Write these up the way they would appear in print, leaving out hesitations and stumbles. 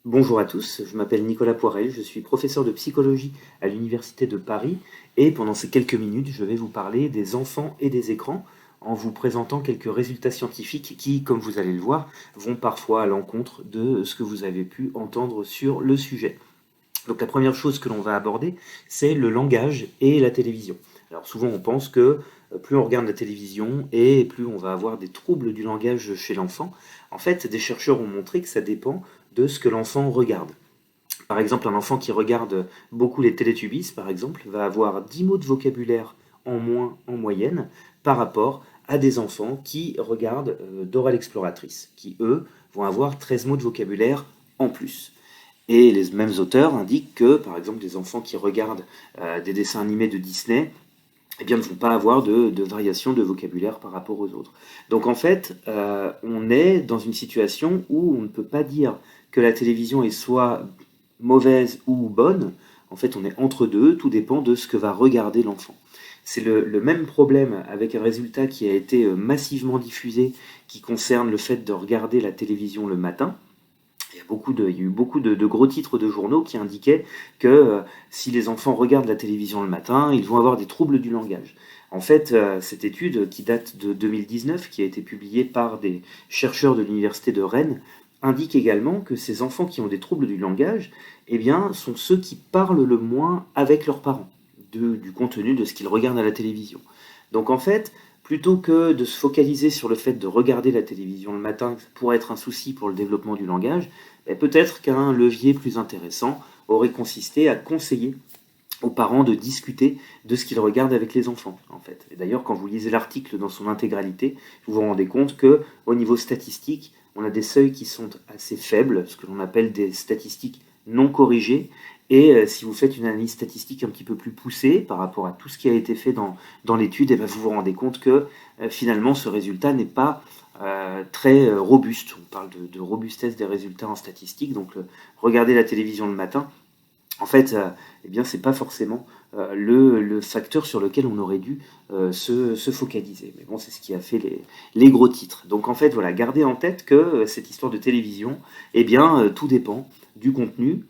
Bonjour à tous, je m'appelle Nicolas Poirel, je suis professeur de psychologie à l'Université de Paris et pendant ces quelques minutes, je vais vous parler des enfants et des écrans en vous présentant quelques résultats scientifiques qui, comme vous allez le voir, vont parfois à l'encontre de ce que vous avez pu entendre sur le sujet. Donc la première chose que l'on va aborder, c'est le langage et la télévision. Alors souvent on pense que plus on regarde la télévision et plus on va avoir des troubles du langage chez l'enfant. En fait, des chercheurs ont montré que ça dépend de ce que l'enfant regarde. Par exemple, un enfant qui regarde beaucoup les Télétubbies, par exemple, va avoir 10 mots de vocabulaire en moins en moyenne par rapport à des enfants qui regardent Dora l'exploratrice, qui eux vont avoir 13 mots de vocabulaire en plus. Et les mêmes auteurs indiquent que, par exemple, des enfants qui regardent des dessins animés de Disney, eh bien, ne vont pas avoir de variation de vocabulaire par rapport aux autres. Donc en fait, on est dans une situation où on ne peut pas dire que la télévision est soit mauvaise ou bonne. En fait, on est entre deux, tout dépend de ce que va regarder l'enfant. C'est le même problème avec un résultat qui a été massivement diffusé, qui concerne le fait de regarder la télévision le matin. Il y a eu beaucoup de gros titres de journaux qui indiquaient que si les enfants regardent la télévision le matin, ils vont avoir des troubles du langage. En fait, cette étude qui date de 2019, qui a été publiée par des chercheurs de l'université de Rennes, indique également que ces enfants qui ont des troubles du langage, eh bien, sont ceux qui parlent le moins avec leurs parents du contenu de ce qu'ils regardent à la télévision. Donc en fait, plutôt que de se focaliser sur le fait de regarder la télévision le matin, ça pourrait être un souci pour le développement du langage, peut-être qu'un levier plus intéressant aurait consisté à conseiller aux parents de discuter de ce qu'ils regardent avec les enfants, en fait. Et d'ailleurs, quand vous lisez l'article dans son intégralité, vous vous rendez compte que, au niveau statistique, on a des seuils qui sont assez faibles, ce que l'on appelle des statistiques non corrigées. Et si vous faites une analyse statistique un petit peu plus poussée par rapport à tout ce qui a été fait dans l'étude, et vous vous rendez compte que finalement ce résultat n'est pas très robuste. On parle de robustesse des résultats en statistique. Donc regarder la télévision le matin, en fait, eh bien, c'est pas forcément le facteur sur lequel on aurait dû se focaliser. Mais bon, c'est ce qui a fait les gros titres. Donc en fait, voilà, gardez en tête que cette histoire de télévision, eh bien, tout dépend du contenu.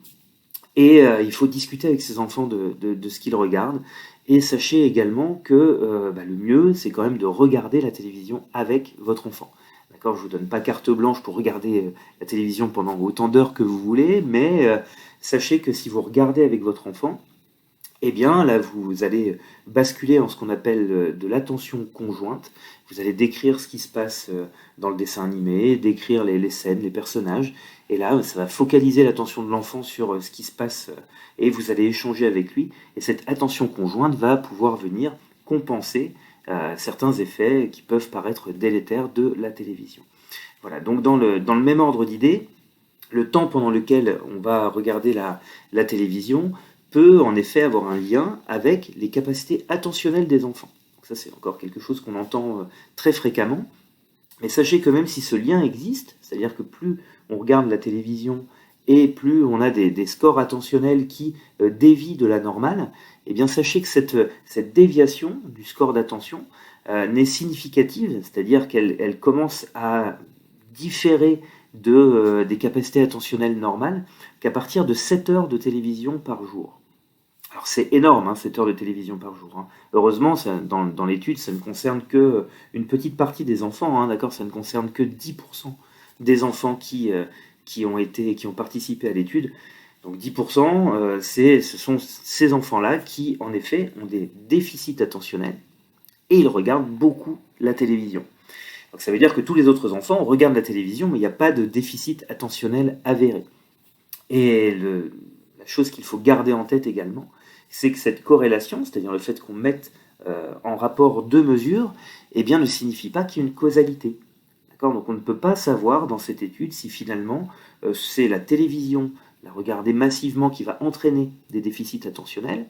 Et il faut discuter avec ses enfants de ce qu'ils regardent. Et sachez également que le mieux, c'est quand même de regarder la télévision avec votre enfant. D'accord, je ne vous donne pas carte blanche pour regarder la télévision pendant autant d'heures que vous voulez, mais sachez que si vous regardez avec votre enfant, eh bien, là, vous allez basculer en ce qu'on appelle de l'attention conjointe. Vous allez décrire ce qui se passe dans le dessin animé, décrire les scènes, les personnages. Et là, ça va focaliser l'attention de l'enfant sur ce qui se passe et vous allez échanger avec lui. Et cette attention conjointe va pouvoir venir compenser certains effets qui peuvent paraître délétères de la télévision. Voilà, donc dans le même ordre d'idées, le temps pendant lequel on va regarder la télévision peut en effet avoir un lien avec les capacités attentionnelles des enfants. Donc ça, c'est encore quelque chose qu'on entend très fréquemment. Mais sachez que même si ce lien existe, c'est-à-dire que plus on regarde la télévision et plus on a des scores attentionnels qui dévient de la normale, eh bien sachez que cette déviation du score d'attention n'est significative, c'est-à-dire qu'elle commence à différer des capacités attentionnelles normales qu'à partir de 7 heures de télévision par jour. Alors c'est énorme, hein, 7 heures de télévision par jour, hein. Heureusement, dans l'étude, ça ne concerne que une petite partie des enfants, hein, d'accord, ça ne concerne que 10% des enfants qui ont participé à l'étude. Donc 10%, ce sont ces enfants-là qui, en effet, ont des déficits attentionnels et ils regardent beaucoup la télévision. Donc ça veut dire que tous les autres enfants regardent la télévision, mais il n'y a pas de déficit attentionnel avéré. Et la chose qu'il faut garder en tête également, c'est que cette corrélation, c'est-à-dire le fait qu'on mette en rapport deux mesures, eh bien, ne signifie pas qu'il y a une causalité. D'accord. Donc on ne peut pas savoir dans cette étude si finalement c'est la télévision, la regarder massivement qui va entraîner des déficits attentionnels,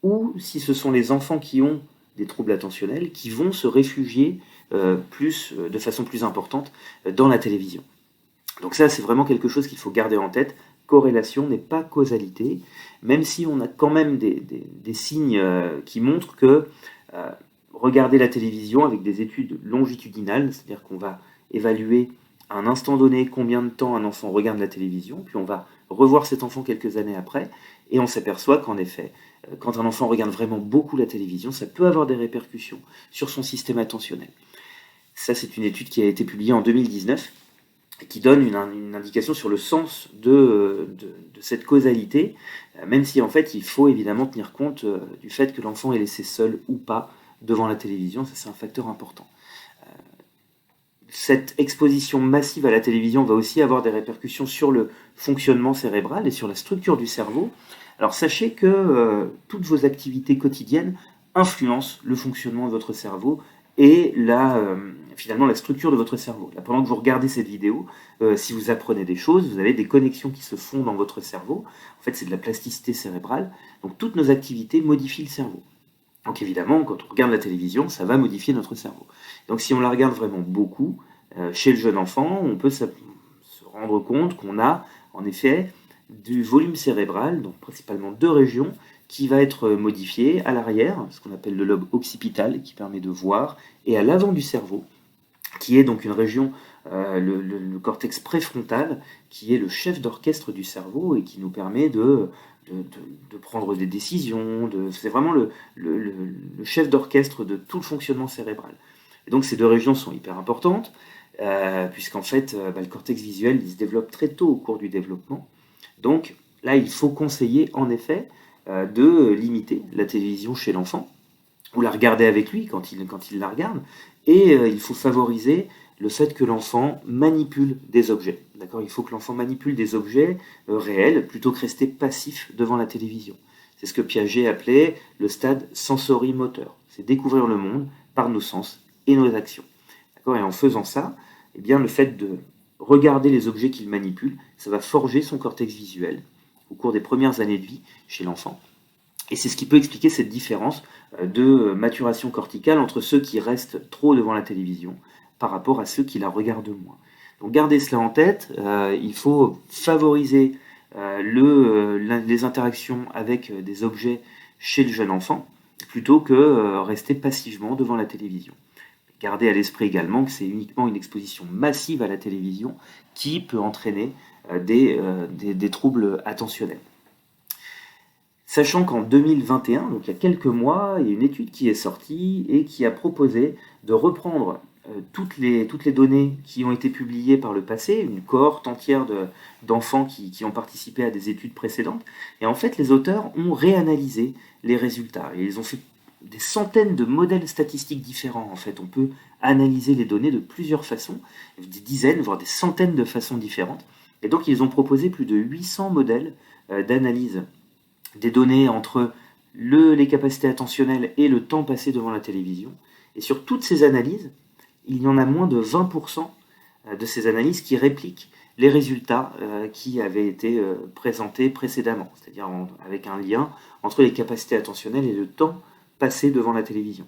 ou si ce sont les enfants qui ont des troubles attentionnels qui vont se réfugier de façon plus importante dans la télévision. Donc ça, c'est vraiment quelque chose qu'il faut garder en tête. Corrélation n'est pas causalité, même si on a quand même des signes qui montrent que regarder la télévision avec des études longitudinales, c'est-à-dire qu'on va évaluer à un instant donné combien de temps un enfant regarde la télévision, puis on va revoir cet enfant quelques années après, et on s'aperçoit qu'en effet, quand un enfant regarde vraiment beaucoup la télévision, ça peut avoir des répercussions sur son système attentionnel. Ça, c'est une étude qui a été publiée en 2019 et qui donne une indication sur le sens de cette causalité, même si en fait il faut évidemment tenir compte du fait que l'enfant est laissé seul ou pas devant la télévision, ça c'est un facteur important. Cette exposition massive à la télévision va aussi avoir des répercussions sur le fonctionnement cérébral et sur la structure du cerveau. Alors sachez que toutes vos activités quotidiennes influencent le fonctionnement de votre cerveau et finalement la structure de votre cerveau. Là, pendant que vous regardez cette vidéo, si vous apprenez des choses, vous avez des connexions qui se font dans votre cerveau. En fait, c'est de la plasticité cérébrale. Donc toutes nos activités modifient le cerveau. Donc évidemment, quand on regarde la télévision, ça va modifier notre cerveau. Donc si on la regarde vraiment beaucoup, chez le jeune enfant, on peut se rendre compte qu'on a en effet du volume cérébral, donc principalement deux régions, qui va être modifié à l'arrière, ce qu'on appelle le lobe occipital, qui permet de voir, et à l'avant du cerveau, qui est donc une région, le cortex préfrontal, qui est le chef d'orchestre du cerveau et qui nous permet de prendre des décisions. C'est vraiment le chef d'orchestre de tout le fonctionnement cérébral. Et donc ces deux régions sont hyper importantes, puisqu'en fait, le cortex visuel il se développe très tôt au cours du développement. Donc là, il faut conseiller en effet de limiter la télévision chez l'enfant, ou la regarder avec lui quand il la regarde, et il faut favoriser le fait que l'enfant manipule des objets. D'accord ? Il faut que l'enfant manipule des objets réels plutôt que rester passif devant la télévision. C'est ce que Piaget appelait le stade sensorimoteur. C'est découvrir le monde par nos sens et nos actions. D'accord ? Et en faisant ça, eh bien, le fait de regarder les objets qu'il manipule, ça va forger son cortex visuel au cours des premières années de vie chez l'enfant. Et c'est ce qui peut expliquer cette différence de maturation corticale entre ceux qui restent trop devant la télévision par rapport à ceux qui la regardent moins. Donc gardez cela en tête, il faut favoriser les interactions avec des objets chez le jeune enfant plutôt que rester passivement devant la télévision. Gardez à l'esprit également que c'est uniquement une exposition massive à la télévision qui peut entraîner des troubles attentionnels. Sachant qu'en 2021, donc il y a quelques mois, il y a une étude qui est sortie et qui a proposé de reprendre toutes les données qui ont été publiées par le passé, une cohorte entière d'enfants qui ont participé à des études précédentes. Et en fait, les auteurs ont réanalysé les résultats. Et ils ont fait des centaines de modèles statistiques différents. En fait, on peut analyser les données de plusieurs façons, des dizaines, voire des centaines de façons différentes. Et donc, ils ont proposé plus de 800 modèles d'analyse des données entre les capacités attentionnelles et le temps passé devant la télévision. Et sur toutes ces analyses, il y en a moins de 20% de ces analyses qui répliquent les résultats qui avaient été présentés précédemment, c'est-à-dire avec un lien entre les capacités attentionnelles et le temps passé devant la télévision.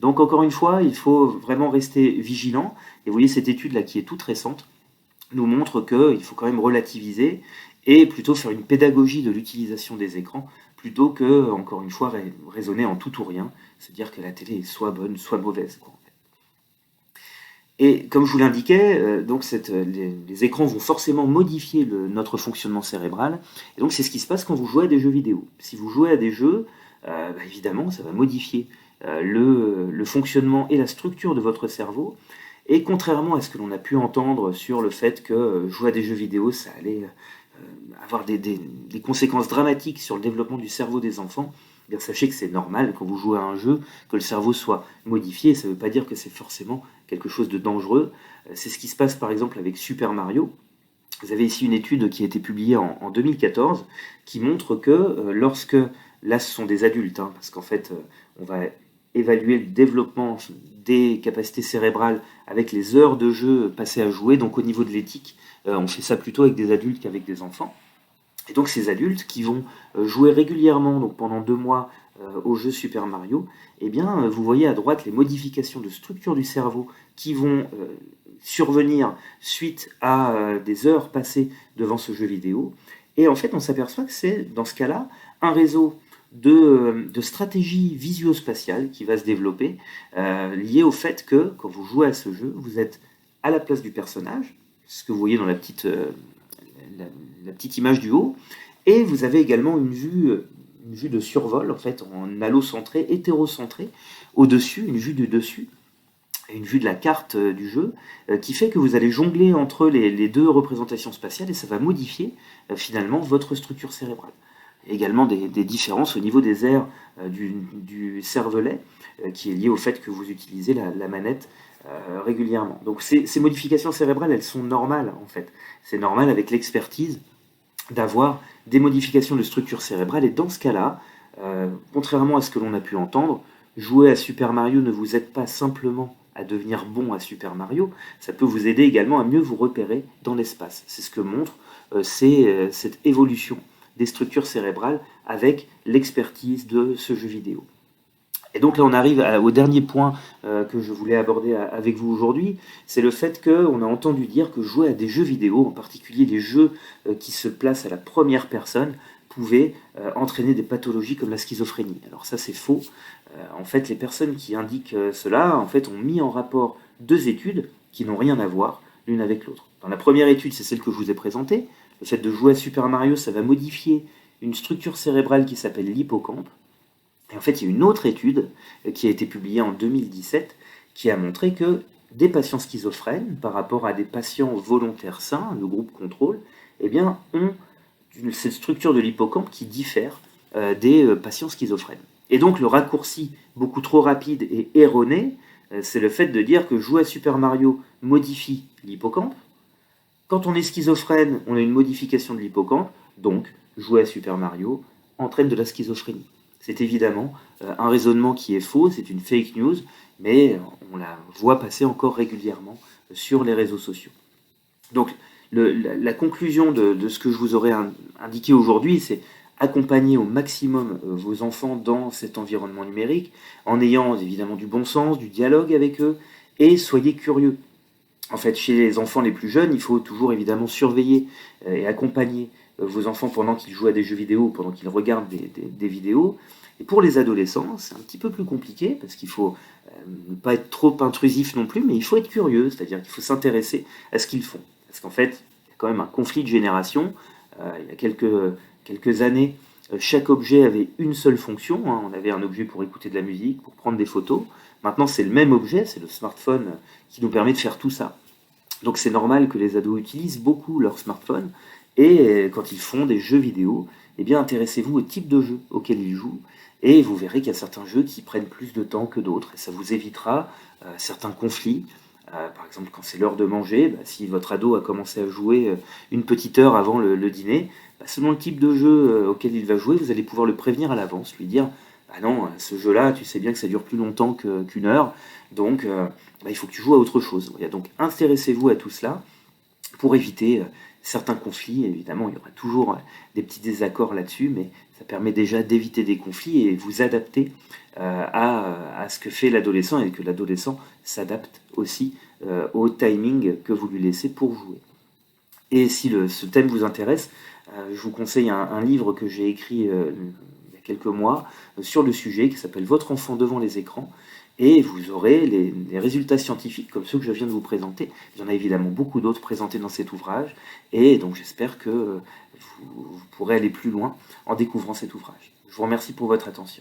Donc encore une fois, il faut vraiment rester vigilant. Et vous voyez, cette étude-là qui est toute récente nous montre qu'il faut quand même relativiser et plutôt faire une pédagogie de l'utilisation des écrans, plutôt que, encore une fois, raisonner en tout ou rien, se dire que la télé est soit bonne, soit mauvaise, quoi. Et comme je vous l'indiquais, donc les écrans vont forcément modifier notre fonctionnement cérébral, et donc c'est ce qui se passe quand vous jouez à des jeux vidéo. Si vous jouez à des jeux, évidemment, ça va modifier le fonctionnement et la structure de votre cerveau, et contrairement à ce que l'on a pu entendre sur le fait que jouer à des jeux vidéo, ça allait avoir des conséquences dramatiques sur le développement du cerveau des enfants, eh bien, sachez que c'est normal quand vous jouez à un jeu que le cerveau soit modifié. Ça ne veut pas dire que c'est forcément quelque chose de dangereux. C'est ce qui se passe par exemple avec Super Mario. Vous avez ici une étude qui a été publiée en 2014 qui montre que lorsque, là ce sont des adultes, parce qu'en fait on va évaluer le développement des capacités cérébrales avec les heures de jeu passées à jouer, donc au niveau de l'éthique, on fait ça plutôt avec des adultes qu'avec des enfants. Et donc ces adultes qui vont jouer régulièrement, donc pendant 2 mois, au jeu Super Mario, eh bien, vous voyez à droite les modifications de structure du cerveau qui vont survenir suite à des heures passées devant ce jeu vidéo. Et en fait, on s'aperçoit que c'est, dans ce cas-là, un réseau de stratégies visuospatiales qui va se développer, lié au fait que, quand vous jouez à ce jeu, vous êtes à la place du personnage, ce que vous voyez dans la, la petite image du haut. Et vous avez également une vue de survol, en fait, en allocentré, hétérocentré, au-dessus, une vue du dessus, une vue de la carte du jeu, qui fait que vous allez jongler entre les deux représentations spatiales et ça va modifier finalement votre structure cérébrale. Également des différences au niveau des aires du cervelet, qui est lié au fait que vous utilisez la manette régulièrement. Donc ces modifications cérébrales, elles sont normales en fait. C'est normal avec l'expertise d'avoir des modifications de structure cérébrale. Et dans ce cas-là, contrairement à ce que l'on a pu entendre, jouer à Super Mario ne vous aide pas simplement à devenir bon à Super Mario, ça peut vous aider également à mieux vous repérer dans l'espace. C'est ce que montre cette évolution des structures cérébrales avec l'expertise de ce jeu vidéo. Et donc là, on arrive au dernier point que je voulais aborder avec vous aujourd'hui, c'est le fait qu'on a entendu dire que jouer à des jeux vidéo, en particulier des jeux qui se placent à la première personne, pouvait entraîner des pathologies comme la schizophrénie. Alors ça, c'est faux. En fait, les personnes qui indiquent cela, en fait, ont mis en rapport deux études qui n'ont rien à voir l'une avec l'autre. Dans la première étude, c'est celle que je vous ai présentée. Le fait de jouer à Super Mario, ça va modifier une structure cérébrale qui s'appelle l'hippocampe. Et en fait, il y a une autre étude qui a été publiée en 2017 qui a montré que des patients schizophrènes, par rapport à des patients volontaires sains, le groupe contrôle, eh bien, ont cette structure de l'hippocampe qui diffère des patients schizophrènes. Et donc, le raccourci beaucoup trop rapide et erroné, c'est le fait de dire que jouer à Super Mario modifie l'hippocampe. Quand on est schizophrène, on a une modification de l'hippocampe, donc jouer à Super Mario entraîne de la schizophrénie. C'est évidemment un raisonnement qui est faux, c'est une fake news, mais on la voit passer encore régulièrement sur les réseaux sociaux. Donc la conclusion de ce que je vous aurais indiqué aujourd'hui, c'est accompagner au maximum vos enfants dans cet environnement numérique, en ayant évidemment du bon sens, du dialogue avec eux, et soyez curieux. En fait, chez les enfants les plus jeunes, il faut toujours évidemment surveiller et accompagner vos enfants pendant qu'ils jouent à des jeux vidéo, pendant qu'ils regardent des vidéos. Et pour les adolescents, c'est un petit peu plus compliqué, parce qu'il faut ne pas être trop intrusif non plus, mais il faut être curieux, c'est-à-dire qu'il faut s'intéresser à ce qu'ils font. Parce qu'en fait, il y a quand même un conflit de génération. Il y a quelques années, chaque objet avait une seule fonction. On avait un objet pour écouter de la musique, pour prendre des photos. Maintenant, c'est le même objet, c'est le smartphone qui nous permet de faire tout ça. Donc c'est normal que les ados utilisent beaucoup leur smartphone, et quand ils font des jeux vidéo, eh bien intéressez-vous au type de jeu auquel ils jouent, et vous verrez qu'il y a certains jeux qui prennent plus de temps que d'autres, et ça vous évitera certains conflits. Par exemple, quand c'est l'heure de manger, si votre ado a commencé à jouer une petite heure avant le dîner, selon le type de jeu auquel il va jouer, vous allez pouvoir le prévenir à l'avance, lui dire « Ah non, ce jeu-là, tu sais bien que ça dure plus longtemps qu'une heure, donc il faut que tu joues à autre chose. » Donc intéressez-vous à tout cela pour éviter certains conflits. Évidemment, il y aura toujours des petits désaccords là-dessus, mais ça permet déjà d'éviter des conflits et vous adapter à ce que fait l'adolescent, et que l'adolescent s'adapte aussi au timing que vous lui laissez pour jouer. Et si ce thème vous intéresse, je vous conseille un livre que j'ai écrit il y a quelques mois sur le sujet, qui s'appelle « Votre enfant devant les écrans ». Et vous aurez les résultats scientifiques comme ceux que je viens de vous présenter. Il y en a évidemment beaucoup d'autres présentés dans cet ouvrage, et donc j'espère que vous pourrez aller plus loin en découvrant cet ouvrage. Je vous remercie pour votre attention.